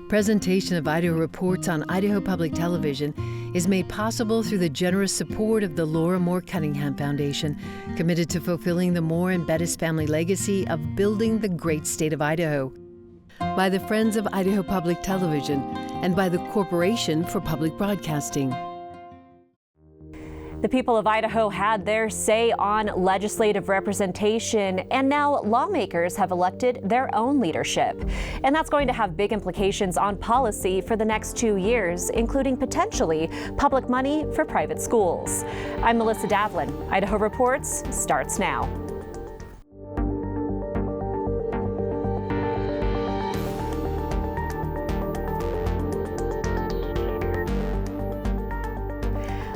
Presentation of Idaho Reports on Idaho Public Television is made possible through the generous support of the Laura Moore Cunningham Foundation, committed to fulfilling the Moore and Bettis family legacy of building the great state of Idaho. By the Friends of Idaho Public Television and by the Corporation for Public Broadcasting. The people of Idaho had their say on legislative representation, and now lawmakers have elected their own leadership. And that's going to have big implications on policy for the next 2 years, including potentially public money for private schools. I'm Melissa Davlin. Idaho Reports starts now.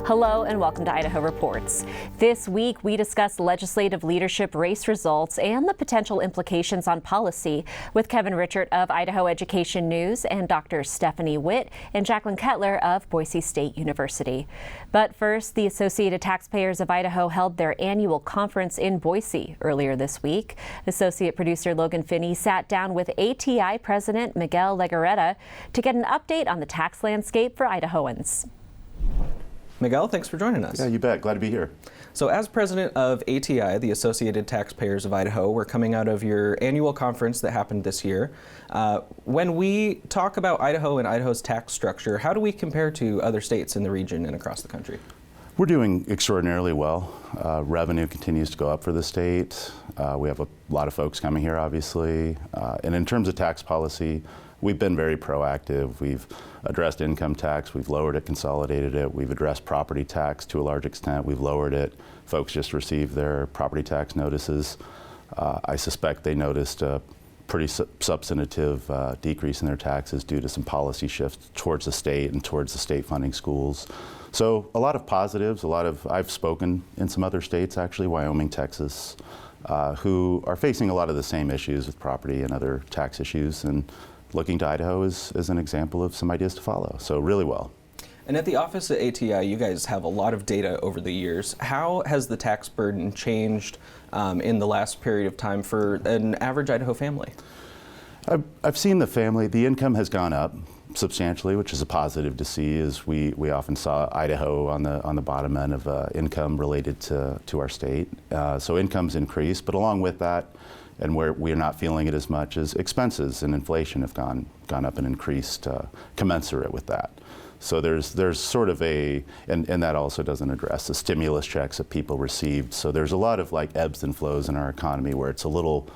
Hello and welcome to Idaho Reports. This week we discuss legislative leadership race results and the potential implications on policy with Kevin Richert of Idaho Education News and Dr. Stephanie Witt and Jacqueline Kettler of Boise State University. But first, the Associated Taxpayers of Idaho held their annual conference in Boise earlier this week. Associate producer Logan Finney sat down with ATI President Miguel Legarreta to get an update on the tax landscape for Idahoans. Miguel, thanks for joining us. Yeah, you bet. Glad to be here. So as president of ATI, the Associated Taxpayers of Idaho, we're coming out of your annual conference that happened this year. When we talk about Idaho and Idaho's tax structure, how do we compare to other states in the region and across the country? We're doing extraordinarily well. Revenue continues to go up for the state. We have a lot of folks coming here, obviously. And in terms of tax policy, we've been very proactive. We've addressed income tax, we've lowered it, consolidated it. We've addressed property tax to a large extent, we've lowered it. Folks just received their property tax notices. I suspect they noticed a pretty substantive decrease in their taxes due to some policy shifts towards the state and towards the state funding schools. So a lot of positives, I've spoken in some other states actually, Wyoming, Texas, who are facing a lot of the same issues with property and other tax issues, and looking to Idaho as an example of some ideas to follow. So really well. And at the office at ATI, you guys have a lot of data over the years. How has the tax burden changed in the last period of time for an average Idaho family? I've seen the income has gone up substantially, which is a positive to see, as we often saw Idaho on the bottom end of income related to our state. So income's increased, but along with that, and where we're not feeling it as much as expenses and inflation have gone up and increased commensurate with that. So there's sort of and that also doesn't address the stimulus checks that people received. So there's a lot of like ebbs and flows in our economy where it's a little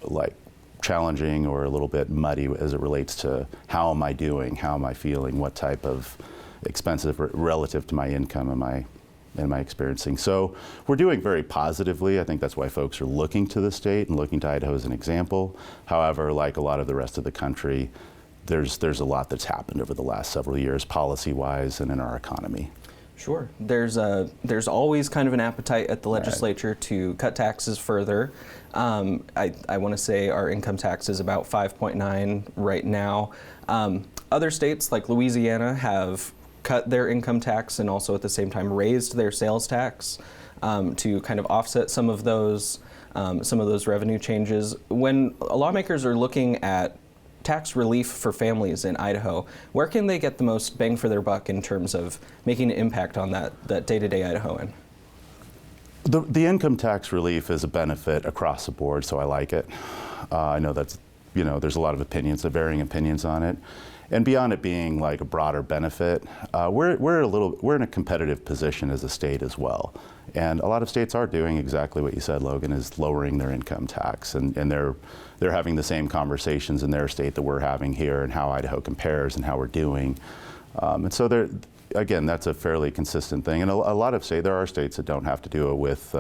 like challenging or a little bit muddy as it relates to how am I doing, how am I feeling, what type of expenses relative to my income am I experiencing. So we're doing very positively. I think that's why folks are looking to the state and looking to Idaho as an example. However, like a lot of the rest of the country, there's a lot that's happened over the last several years, policy-wise and in our economy. Sure. There's always kind of an appetite at the legislature to cut taxes further. I want to say our income tax is about 5.9 right now. Other states like Louisiana have cut their income tax and also at the same time raised their sales tax to kind of offset some of those revenue changes. When lawmakers are looking at tax relief for families in Idaho, where can they get the most bang for their buck in terms of making an impact on that day-to-day Idahoan? The income tax relief is a benefit across the board, so I like it. I know that's, there's a lot of varying opinions on it. And beyond it being like a broader benefit, we're in a competitive position as a state as well. And a lot of states are doing exactly what you said, Logan, is lowering their income tax. And they're having the same conversations in their state that we're having here and how Idaho compares and how we're doing. And so again, that's a fairly consistent thing. And a lot of there are states that don't have to do it with,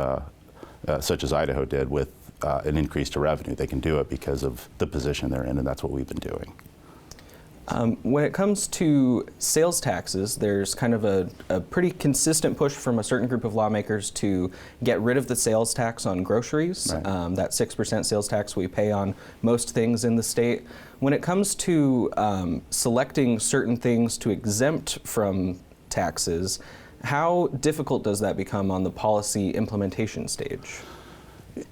such as Idaho did, with an increase to revenue. They can do it because of the position they're in, and that's what we've been doing. When it comes to sales taxes, there's kind of a pretty consistent push from a certain group of lawmakers to get rid of the sales tax on groceries, right. That 6% sales tax we pay on most things in the state. When it comes to selecting certain things to exempt from taxes, how difficult does that become on the policy implementation stage?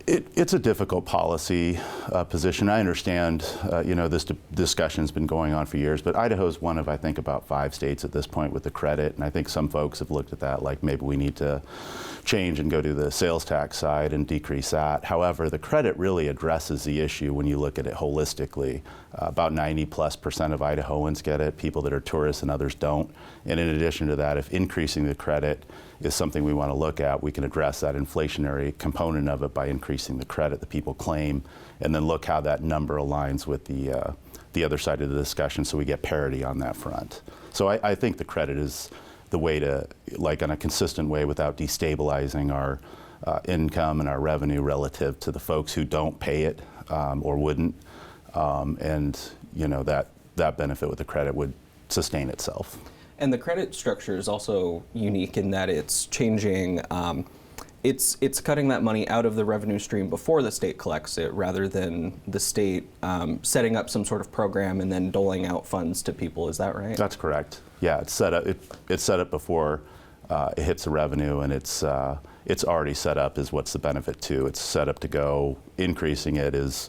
It's a difficult policy position. I understand, this discussion's been going on for years, but Idaho's one of, I think, about 5 states at this point with the credit, and I think some folks have looked at that like maybe we need to change and go to the sales tax side and decrease that. However, the credit really addresses the issue when you look at it holistically. About 90+% of Idahoans get it, people that are tourists and others don't. And in addition to that, if increasing the credit is something we want to look at, we can address that inflationary component of it by increasing the credit that people claim, and then look how that number aligns with the other side of the discussion so we get parity on that front. So I think the credit is the way to, like, in a consistent way without destabilizing our income and our revenue relative to the folks who don't pay it or wouldn't. That benefit with the credit would sustain itself. And the credit structure is also unique in that it's changing, it's cutting that money out of the revenue stream before the state collects it, rather than the state setting up some sort of program and then doling out funds to people. Is that right? That's correct. Yeah, it's set up before it hits the revenue, and it's already set up as what's the benefit to. It's set up to go. Increasing it is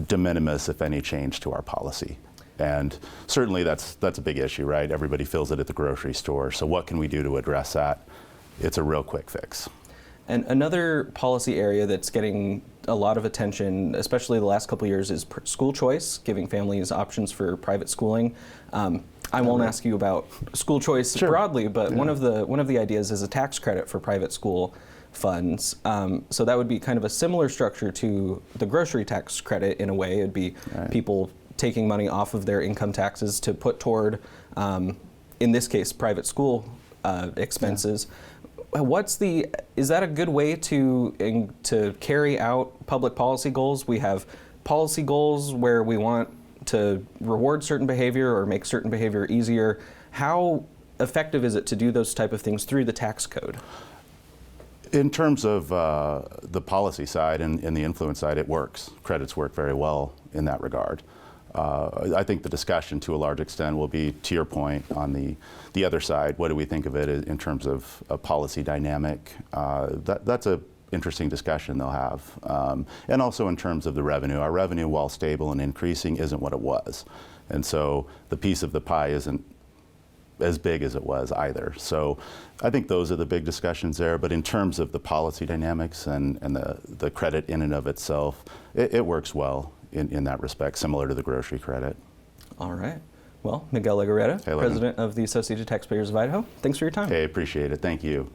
de minimis, if any, change to our policy. And certainly that's a big issue, right? Everybody feels it at the grocery store. So what can we do to address that? It's a real quick fix. And another policy area that's getting a lot of attention, especially the last couple of years, is school choice, giving families options for private schooling. I won't ask you about school choice broadly, but one of the ideas is a tax credit for private school funds. So that would be kind of a similar structure to the grocery tax credit in a way. It'd be people taking money off of their income taxes to put toward, in this case, private school expenses. Is that a good way to carry out public policy goals? We have policy goals where we want to reward certain behavior or make certain behavior easier. How effective is it to do those type of things through the tax code? In terms of the policy side and the influence side, it works. Credits work very well in that regard. I think the discussion to a large extent will be, to your point, on the other side. What do we think of it in terms of a policy dynamic? That's an interesting discussion they'll have. And also in terms of the revenue. Our revenue, while stable and increasing, isn't what it was. And so the piece of the pie isn't as big as it was either. So I think those are the big discussions there. But in terms of the policy dynamics and the credit in and of itself, it works well in that respect, similar to the grocery credit. All right. Well, Miguel Legarreta, President of the Associated Taxpayers of Idaho, thanks for your time. Hey, appreciate it. Thank you.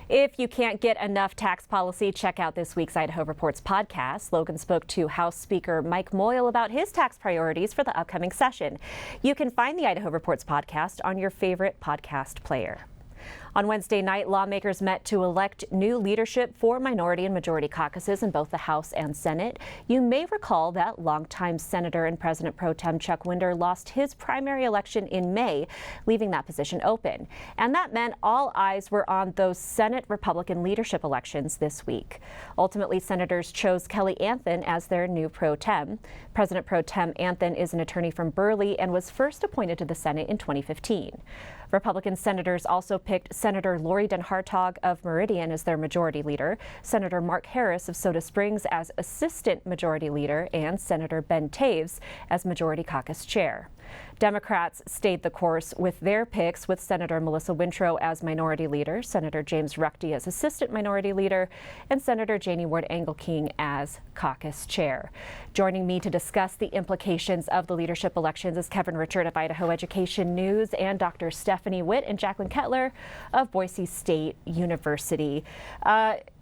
If you can't get enough tax policy, check out this week's Idaho Reports podcast. Logan spoke to House Speaker Mike Moyle about his tax priorities for the upcoming session. You can find the Idaho Reports podcast on your favorite podcast player. On Wednesday night, lawmakers met to elect new leadership for minority and majority caucuses in both the House and Senate. You may recall that longtime Senator and President Pro Tem Chuck Winder lost his primary election in May, leaving that position open. And that meant all eyes were on those Senate Republican leadership elections this week. Ultimately, senators chose Kelly Anthon as their new Pro Tem. President Pro Tem Anthon is an attorney from Burley and was first appointed to the Senate in 2015. Republican senators also picked Senator Lori Den Hartog of Meridian as their majority leader, Senator Mark Harris of Soda Springs as assistant majority leader, and Senator Ben Taves as majority caucus chair. Democrats stayed the course with their picks, with Senator Melissa Wintrow as minority leader, Senator James Ruchti as assistant minority leader, and Senator Janie Ward Engelking as caucus chair. Joining me to discuss the implications of the leadership elections is Kevin Richert of Idaho Education News and Dr. Stephanie Witt and Jacqueline Kettler of Boise State University.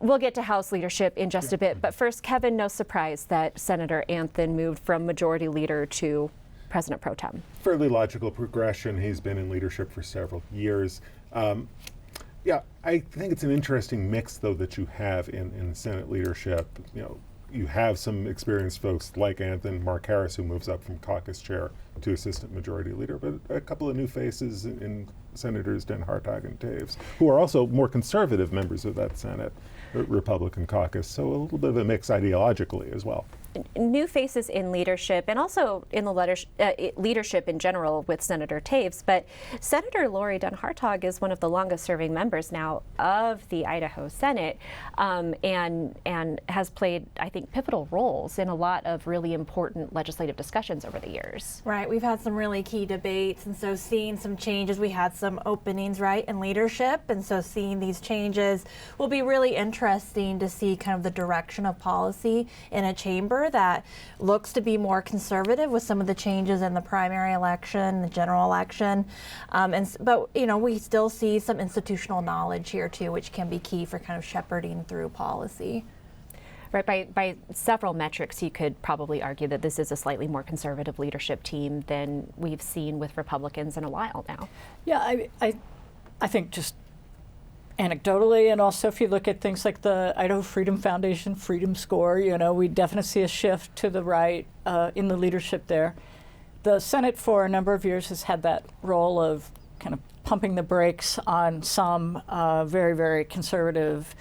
We'll get to House leadership in just a bit, but first, Kevin, no surprise that Senator Anthon moved from majority leader to President Pro Tem. Fairly logical progression. He's been in leadership for several years. Yeah, I think it's an interesting mix, though, that you have in Senate leadership. You know, you have some experienced folks like Anthon, Mark Harris, who moves up from caucus chair to assistant majority leader, but a couple of new faces in Senators Den Hartog and Taves, who are also more conservative members of that Senate Republican caucus. So a little bit of a mix ideologically as well. new faces in leadership, and also in the leadership in general with Senator Taves. But Senator Lori Dunn Hartog is one of the longest-serving members now of the Idaho Senate, and has played, I think, pivotal roles in a lot of really important legislative discussions over the years. Right, we've had some really key debates, and so seeing some changes, we had some openings, right, in leadership, and so seeing these changes will be really interesting to see kind of the direction of policy in a chamber that looks to be more conservative with some of the changes in the primary election, the general election, but you know, we still see some institutional knowledge here too, which can be key for kind of shepherding through policy. Right, by several metrics, you could probably argue that this is a slightly more conservative leadership team than we've seen with Republicans in a while now. Yeah, I think just anecdotally, and also if you look at things like the Idaho Freedom Foundation Freedom Score, you know, we definitely see a shift to the right in the leadership there. The Senate for a number of years has had that role of kind of pumping the brakes on some very, very conservative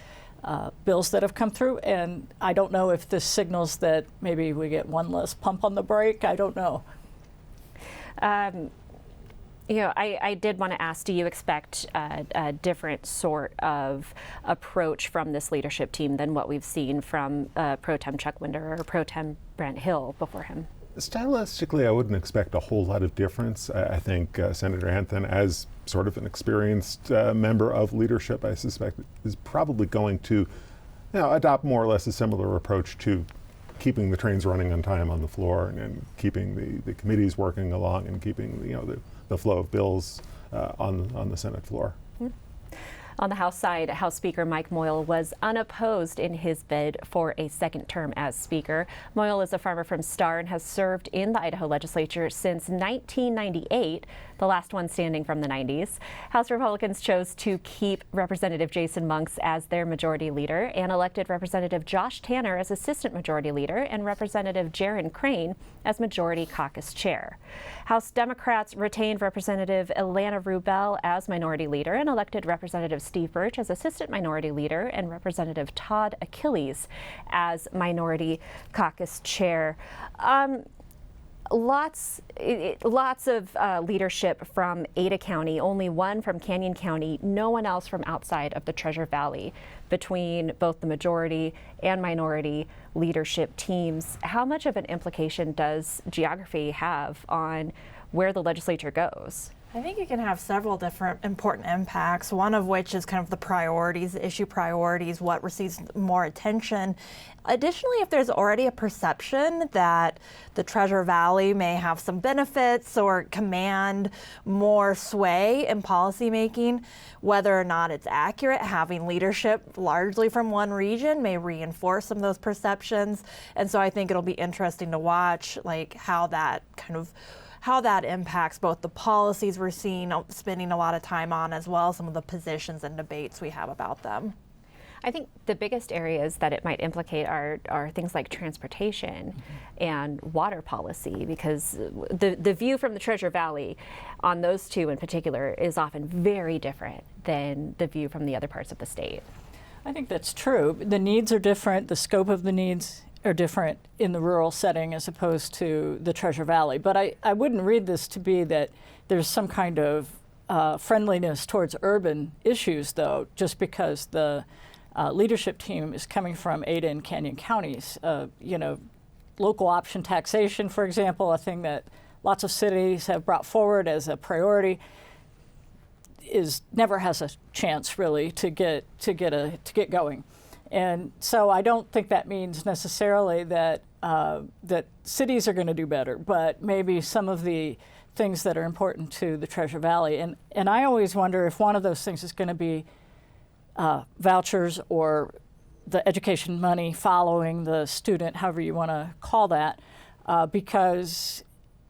bills that have come through, and I don't know if this signals that maybe we get one less pump on the brake. I don't know. You know, I did want to ask, do you expect a different sort of approach from this leadership team than what we've seen from Pro Tem Chuck Winder or Pro Tem Brent Hill before him? Stylistically, I wouldn't expect a whole lot of difference. I think Senator Anthony, as sort of an experienced member of leadership, I suspect is probably going to adopt more or less a similar approach to keeping the trains running on time on the floor and keeping the committees working along and keeping the flow of bills on the Senate floor. On the House side, House Speaker Mike Moyle was unopposed in his bid for a second term as Speaker. Moyle is a farmer from Star and has served in the Idaho legislature since 1998, the last one standing from the 90s. House Republicans chose to keep Representative Jason Monks as their majority leader and elected Representative Josh Tanner as assistant majority leader and Representative Jaron Crane as majority caucus chair. House Democrats retained Representative Ilana Rubel as minority leader and elected Representative Steve Birch as assistant minority leader and Representative Todd Achilles as minority caucus chair. Lots of leadership from Ada County, only one from Canyon County, no one else from outside of the Treasure Valley between both the majority and minority leadership teams. How much of an implication does geography have on where the legislature goes? I think it can have several different important impacts, one of which is kind of the priorities, the issue priorities, what receives more attention. Additionally, if there's already a perception that the Treasure Valley may have some benefits or command more sway in policymaking, whether or not it's accurate, having leadership largely from one region may reinforce some of those perceptions. And so I think it'll be interesting to watch how that impacts both the policies we're spending a lot of time on, as well as some of the positions and debates we have about them. I think the biggest areas that it might implicate are things like transportation and water policy, because the view from the Treasure Valley on those two in particular is often very different than the view from the other parts of the state. I think that's true. The needs are different. The scope of the needs are different in the rural setting as opposed to the Treasure Valley. But I wouldn't read this to be that there's some kind of friendliness towards urban issues, though, just because the leadership team is coming from Ada and Canyon counties. Local option taxation, for example, a thing that lots of cities have brought forward as a priority, never has a chance really to get going. And so I don't think that means necessarily that that cities are going to do better, but maybe some of the things that are important to the Treasure Valley. And I always wonder if one of those things is going to be vouchers or the education money following the student, however you want to call that, because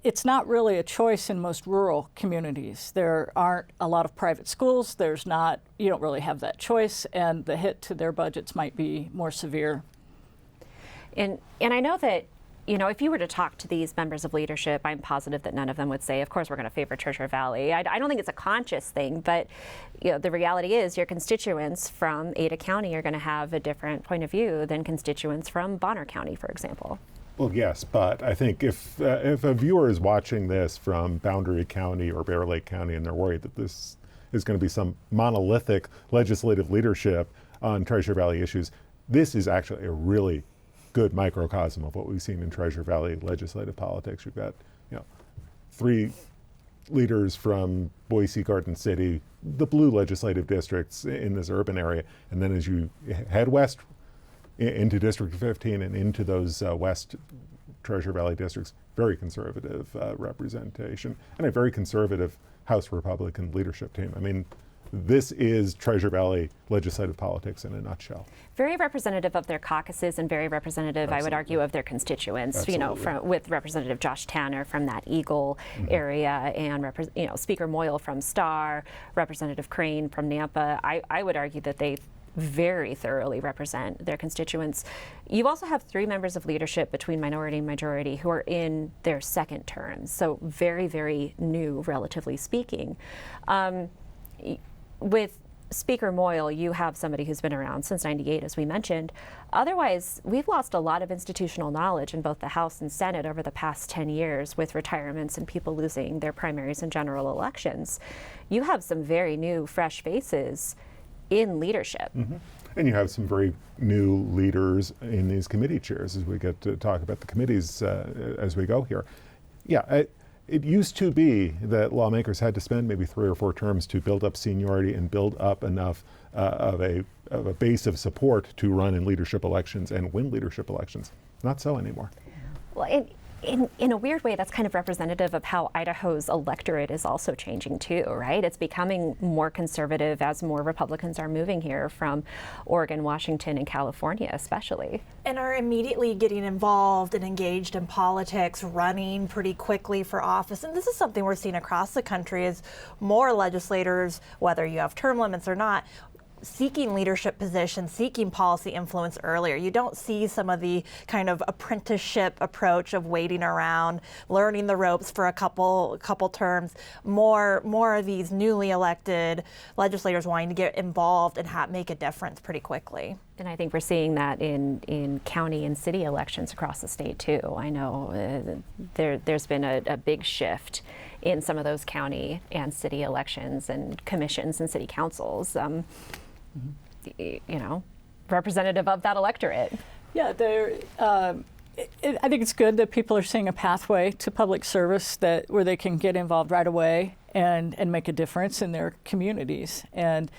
it's not really a choice in most rural communities. There aren't a lot of private schools. You don't really have that choice, and the hit to their budgets might be more severe. And I know that, if you were to talk to these members of leadership, I'm positive that none of them would say, of course, we're going to favor Treasure Valley. I don't think it's a conscious thing, but the reality is your constituents from Ada County are going to have a different point of view than constituents from Bonner County, for example. Well, yes, but I think if a viewer is watching this from Boundary County or Bear Lake County and they're worried that this is going to be some monolithic legislative leadership on Treasure Valley issues, this is actually a really good microcosm of what we've seen in Treasure Valley legislative politics. You've got, 3 leaders from Boise, Garden City, the blue legislative districts in this urban area, and then as you head west into District 15 and into those West Treasure Valley districts, very conservative representation and a very conservative House Republican leadership team. I mean, this is Treasure Valley legislative politics in a nutshell. Very representative of their caucuses and very representative, I would argue, of their constituents. Absolutely. With Representative Josh Tanner from that Eagle area and Speaker Moyle from Star, Representative Crane from Nampa. I would argue that they very thoroughly represent their constituents. You also have 3 members of leadership between minority and majority who are in their second terms, so very, very new, relatively speaking. With Speaker Moyle, you have somebody who's been around since '98, as we mentioned. Otherwise, we've lost a lot of institutional knowledge in both the House and Senate over the past 10 years with retirements and people losing their primaries and general elections. You have some very new, fresh faces in leadership. And you have some very new leaders in these committee chairs as we get to talk about the committees as we go here. Yeah, it used to be that lawmakers had to spend maybe 3 or 4 terms to build up seniority and build up enough of a base of support to run in leadership elections and win leadership elections. Not so anymore. Well, in a weird way, that's kind of representative of how Idaho's electorate is also changing too, right? It's becoming more conservative as more Republicans are moving here from Oregon, Washington, and California especially. And are immediately getting involved and engaged in politics, running pretty quickly for office. And this is something we're seeing across the country as more legislators, whether you have term limits or not, seeking leadership positions, seeking policy influence earlier. You don't see some of the kind of apprenticeship approach of waiting around, learning the ropes for a couple terms. More of these newly elected legislators wanting to get involved and make a difference pretty quickly. And I think we're seeing that in county and city elections across the state too. I know there's been a big shift in some of those county and city elections and commissions and city councils. Representative of that electorate. Yeah, I think it's good that people are seeing a pathway to public service where they can get involved right away and make a difference in their communities. And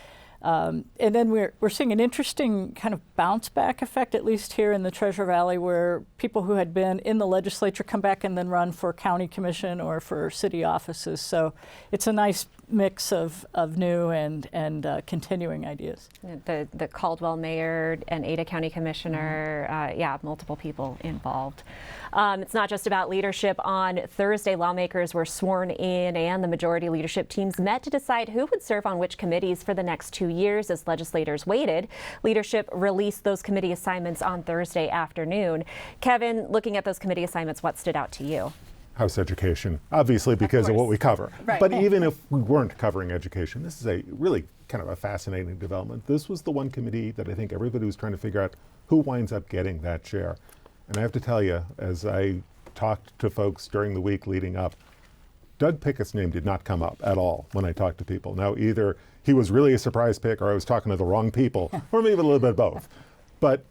then we're seeing an interesting kind of bounce back effect, at least here in the Treasure Valley, where people who had been in the legislature come back and then run for county commission or for city offices. So it's a nice mix of new and continuing ideas. The Caldwell mayor and Ada County commissioner, multiple people involved. It's not just about leadership. On Thursday, lawmakers were sworn in and the majority leadership teams met to decide who would serve on which committees for the next 2 years as legislators waited. Leadership released those committee assignments on Thursday afternoon. Kevin, looking at those committee assignments, what stood out to you? House education, obviously because of what we cover. Right. But even if we weren't covering education, this is a really kind of a fascinating development. This was the one committee that I think everybody was trying to figure out who winds up getting that chair. And I have to tell you, as I talked to folks during the week leading up, Doug Pickett's name did not come up at all when I talked to people. Now, either he was really a surprise pick or I was talking to the wrong people, or maybe a little bit of both. But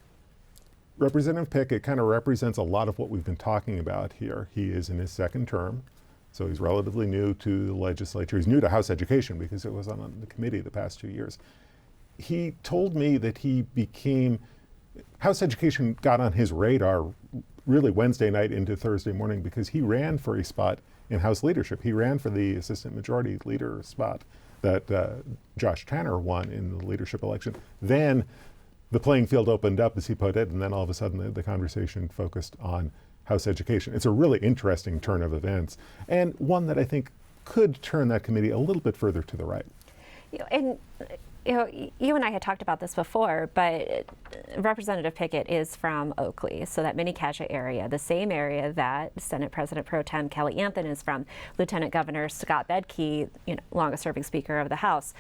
Representative Pickett kind of represents a lot of what we've been talking about here. He is in his second term, so he's relatively new to the legislature. He's new to House education because it was on the committee the past 2 years. He told me that House education got on his radar really Wednesday night into Thursday morning because he ran for a spot in House leadership. He ran for the assistant majority leader spot that Josh Tanner won in the leadership election. Then the playing field opened up, as he put it, and then all of a sudden the conversation focused on House education. It's a really interesting turn of events, and one that I think could turn that committee a little bit further to the right. And you and I had talked about this before, but Representative Pickett is from Oakley, so that Mini-Cassia area, the same area that Senate President Pro Tem Kelly Anthony is from. Lieutenant Governor Scott Bedke, longest-serving Speaker of the House.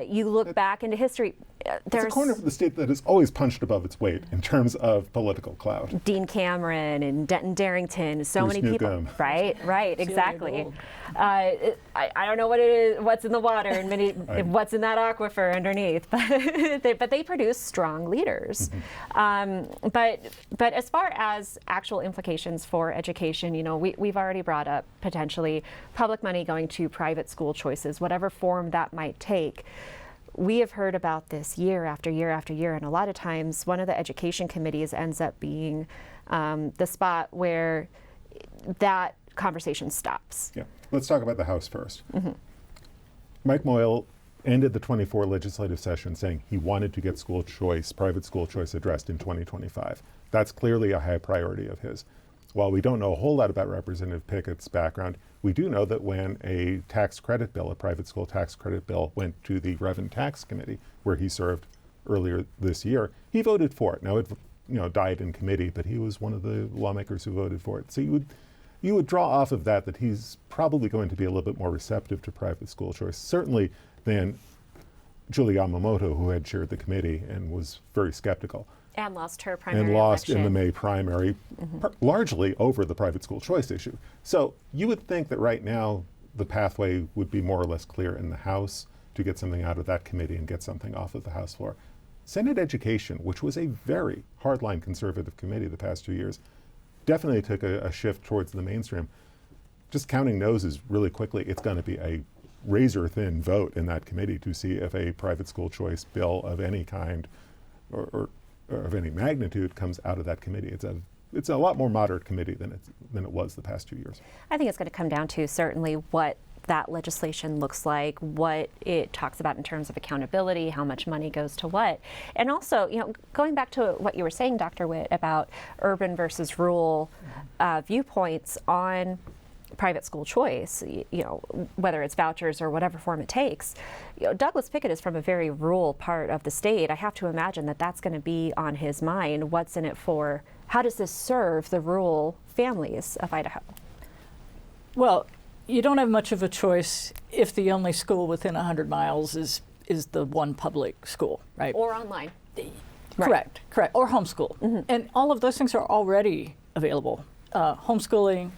You look back into history. It's a corner of the state that has always punched above its weight in terms of political clout. Dean Cameron and Denton Darrington, so Bruce many people. Newcomb. Right, exactly. I don't know what it is, what's in the water, and what's in that aquifer underneath, but they produce strong leaders. But as far as actual implications for education, we've already brought up potentially public money going to private school choices, whatever form that might take. We have heard about this year after year after year, and a lot of times one of the education committees ends up being the spot where that conversation stops. Yeah, let's talk about the House first. Mike Moyle ended the 24 legislative session saying he wanted to get school choice, private school choice addressed in 2025. That's clearly a high priority of his. While we don't know a whole lot about Representative Pickett's background, we do know that when a tax credit bill, a private school tax credit bill, went to the Rev and Tax Committee, where he served earlier this year, he voted for it. Now it died in committee, but he was one of the lawmakers who voted for it. So you would draw off of that he's probably going to be a little bit more receptive to private school choice, certainly than Julie Yamamoto, who had chaired the committee and was very skeptical. And lost her primary And lost election. in the May primary, largely over the private school choice issue. So you would think that right now the pathway would be more or less clear in the House to get something out of that committee and get something off of the House floor. Senate Education, which was a very hardline conservative committee the past 2 years, definitely took a shift towards the mainstream. Just counting noses really quickly, it's going to be a razor-thin vote in that committee to see if a private school choice bill of any kind or of any magnitude comes out of that committee. It's a lot more moderate committee than it was the past 2 years. I think it's going to come down to certainly what that legislation looks like, what it talks about in terms of accountability, how much money goes to what. And also, going back to what you were saying, Dr. Witt, about urban versus rural viewpoints on private school choice, whether it's vouchers or whatever form it takes. Douglas Pickett is from a very rural part of the state. I have to imagine that that's going to be on his mind. What's in it for? How does this serve the rural families of Idaho? Well, you don't have much of a choice if the only school within 100 miles is the one public school, right? Or online. Correct. Or homeschool. And all of those things are already available. Homeschooling,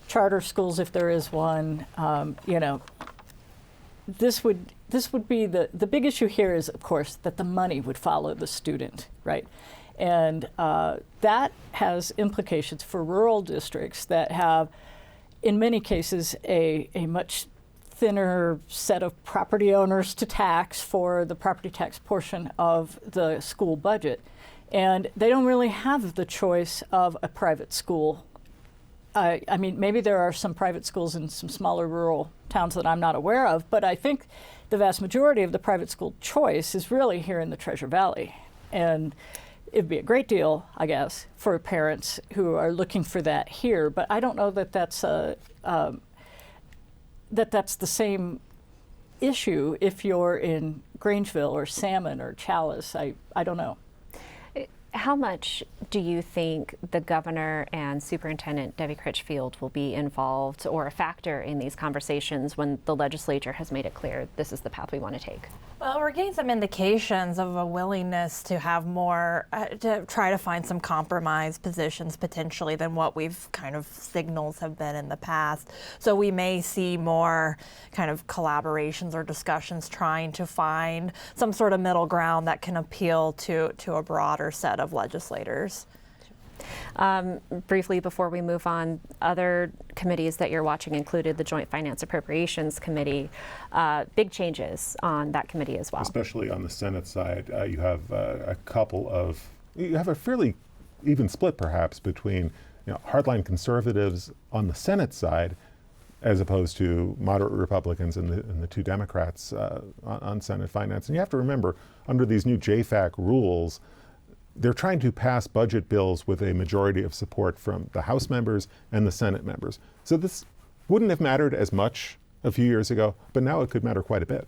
charter schools, if there is one, this would be the big issue here is, of course, that the money would follow the student, right? And that has implications for rural districts that have, in many cases, a much thinner set of property owners to tax for the property tax portion of the school budget. And they don't really have the choice of a private school. I mean, maybe there are some private schools in some smaller rural towns that I'm not aware of, but I think the vast majority of the private school choice is really here in the Treasure Valley. And it'd be a great deal, I guess, for parents who are looking for that here, but I don't know that that's that's the same issue if you're in Grangeville or Salmon or Chalice. I don't know. How much do you think the governor and Superintendent Debbie Critchfield will be involved or a factor in these conversations when the legislature has made it clear this is the path we want to take? Well, we're getting some indications of a willingness to have more, to try to find some compromise positions potentially than what we've kind of signals have been in the past. So we may see more kind of collaborations or discussions trying to find some sort of middle ground that can appeal to a broader set of legislators. Briefly, before we move on, other committees that you're watching included the Joint Finance Appropriations Committee. Big changes on that committee as well. Especially on the Senate side, you have you have a fairly even split perhaps between hardline conservatives on the Senate side as opposed to moderate Republicans and the two Democrats on Senate Finance. And you have to remember, under these new JFAC rules, they're trying to pass budget bills with a majority of support from the House members and the Senate members. So this wouldn't have mattered as much a few years ago, but now it could matter quite a bit.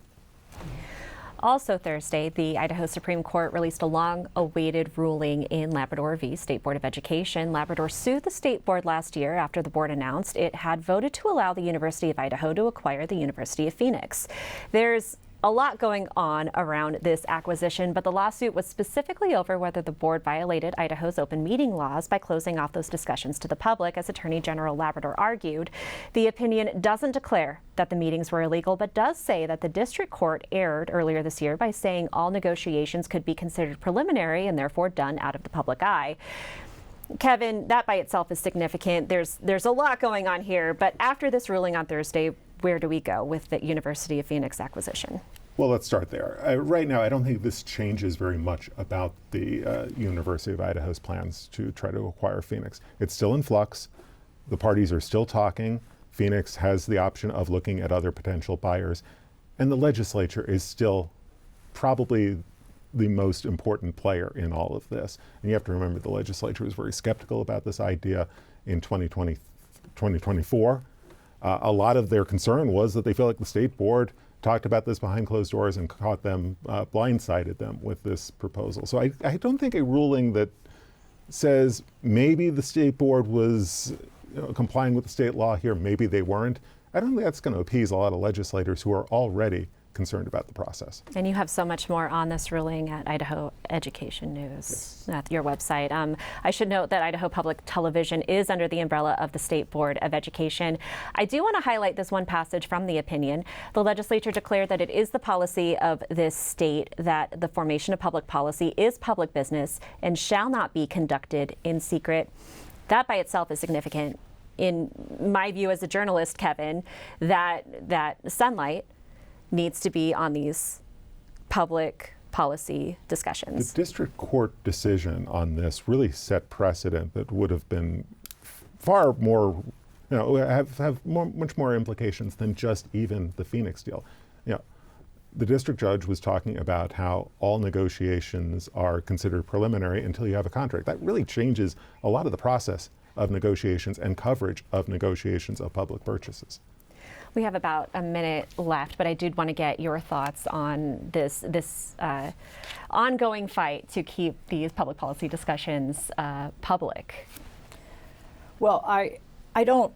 Also Thursday, the Idaho Supreme Court released a long-awaited ruling in Labrador v. State Board of Education. Labrador sued the state board last year after the board announced it had voted to allow the University of Idaho to acquire the University of Phoenix. There's a lot going on around this acquisition, but the lawsuit was specifically over whether the board violated Idaho's open meeting laws by closing off those discussions to the public, as Attorney General Labrador argued. The opinion doesn't declare that the meetings were illegal, but does say that the district court erred earlier this year by saying all negotiations could be considered preliminary and therefore done out of the public eye. Kevin, that by itself is significant. There's a lot going on here, but after this ruling on Thursday, where do we go with the University of Phoenix acquisition? Well, let's start there. Right now, I don't think this changes very much about the University of Idaho's plans to try to acquire Phoenix. It's still in flux. The parties are still talking. Phoenix has the option of looking at other potential buyers. And the legislature is still probably the most important player in all of this. And you have to remember the legislature was very skeptical about this idea in 2024. A lot of their concern was that they feel like the state board talked about this behind closed doors and caught them, blindsided them with this proposal. So I don't think a ruling that says maybe the state board was complying with the state law here, maybe they weren't, I don't think that's going to appease a lot of legislators who are already concerned about the process. And you have so much more on this ruling at Idaho Education News, at your website. I should note that Idaho Public Television is under the umbrella of the State Board of Education. I do want to highlight this one passage from the opinion. The legislature declared that it is the policy of this state that the formation of public policy is public business and shall not be conducted in secret. That by itself is significant. In my view as a journalist, Kevin, that sunlight needs to be on these public policy discussions. The district court decision on this really set precedent that would have been far more, have much more implications than just even the Phoenix deal. The district judge was talking about how all negotiations are considered preliminary until you have a contract. That really changes a lot of the process of negotiations and coverage of negotiations of public purchases. We have about a minute left, but I did want to get your thoughts on this ongoing fight to keep these public policy discussions public. Well, I don't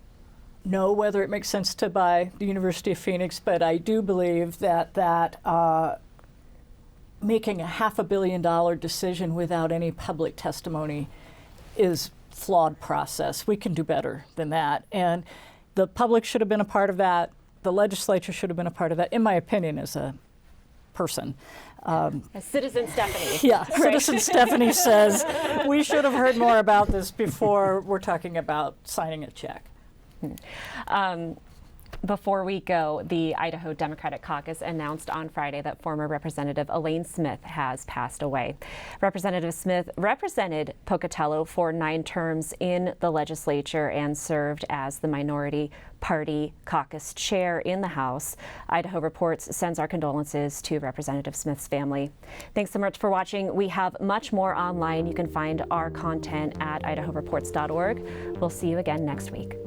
know whether it makes sense to buy the University of Phoenix, but I do believe that making a $500 million decision without any public testimony is a flawed process. We can do better than that. And the public should have been a part of that. The legislature should have been a part of that, in my opinion, as a person. As Citizen Stephanie. Yeah, right. Citizen Stephanie says we should have heard more about this before we're talking about signing a check. Before we go, the Idaho Democratic Caucus announced on Friday that former Representative Elaine Smith has passed away. Representative Smith represented Pocatello for 9 terms in the legislature and served as the minority party caucus chair in the House. Idaho Reports sends our condolences to Representative Smith's family. Thanks so much for watching. We have much more online. You can find our content at idahoreports.org. We'll see you again next week.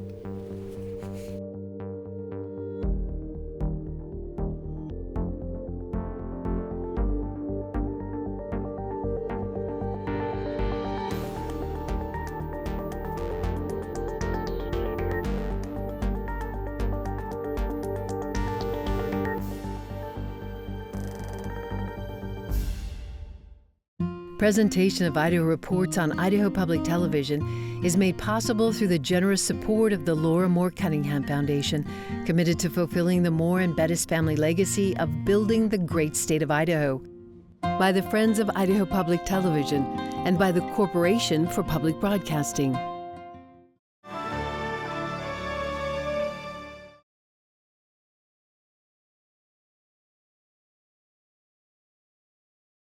Presentation of Idaho Reports on Idaho Public Television is made possible through the generous support of the Laura Moore Cunningham Foundation, committed to fulfilling the Moore and Bettis family legacy of building the great state of Idaho, by the Friends of Idaho Public Television, and by the Corporation for Public Broadcasting.